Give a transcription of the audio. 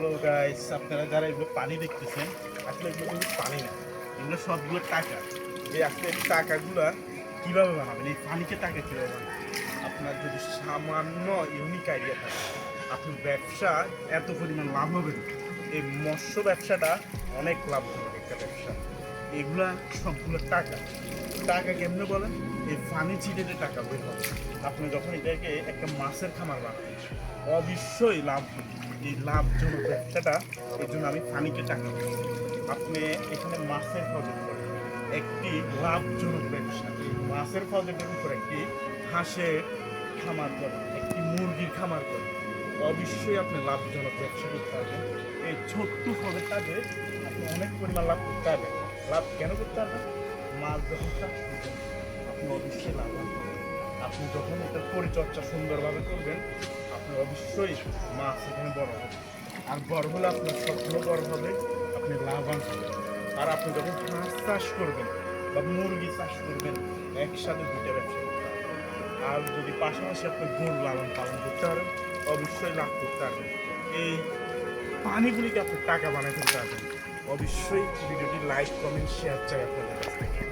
Hello guys, আপনারা যারা এগুলো পানি দেখতেছেন, আসলে এগুলো কিন্তু পানি না, এগুলো সবগুলো টাকা। এই আসলে এই টাকাগুলা কীভাবে বানাবেন, এই পানিকে টাকা কীভাবে বানাবেন? আপনার যদি সামান্য ইউনিক আইডিয়া থাকে, আপনার ব্যবসা এত পরিমাণ লাভ হবে না। এই মৎস্য ব্যবসাটা অনেক লাভজনক একটা ব্যবসা। এগুলা সবগুলো টাকা। টাকা কেমনে বলেন? এই পানি ছিটে টাকা বের হবে। আপনি যখন এটাকে একটা মাছের খামার বানাবেন, অবশ্যই লাভ হবে। এই লাভজনক ব্যবসাটা, এই জন্য আমি পানিকে টাকা বলি। আপনি এখানে মাছের প্রজেক্ট করেন, একটি লাভজনক ব্যবসা। মাছের প্রজেক্টের উপর একটি হাঁসের খামার করেন, একটি মুরগির খামার করেন, অবশ্যই আপনি লাভজনক ব্যবসা করতে পারবেন। এই ছোট্ট প্রজেক্টটাতে আপনি অনেক পরিমাণ লাভ করতে পারবেন। লাভ কেন করতে পারবেন? মাছ যখন চাষ করবেন, আপনি অবশ্যই লাভ পাবেন। আপনি যখন এটার পরিচর্যা সুন্দরভাবে করবেন, আপনি অবশ্যই মাছ এখানে বড় হবে। আর বড় হলে আপনার স্বপ্ন বড় হবে, আপনি লাভবান হবেন। আর আপনি যখন হাঁস চাষ করবেন বা মুরগি চাষ করবেন, একসাথে দুইটা ব্যবসা করতে পারবেন। আর যদি পাশাপাশি আপনি গরু লালন পালন করতে পারেন, অবশ্যই লাভ করতে পারবেন। এই পানিগুলিকে আপনি টাকা বানাতে পারবেন। অবশ্যই ভিডিওটি লাইক, কমেন্ট, শেয়ার চাই আপনাদের কাছ থেকে।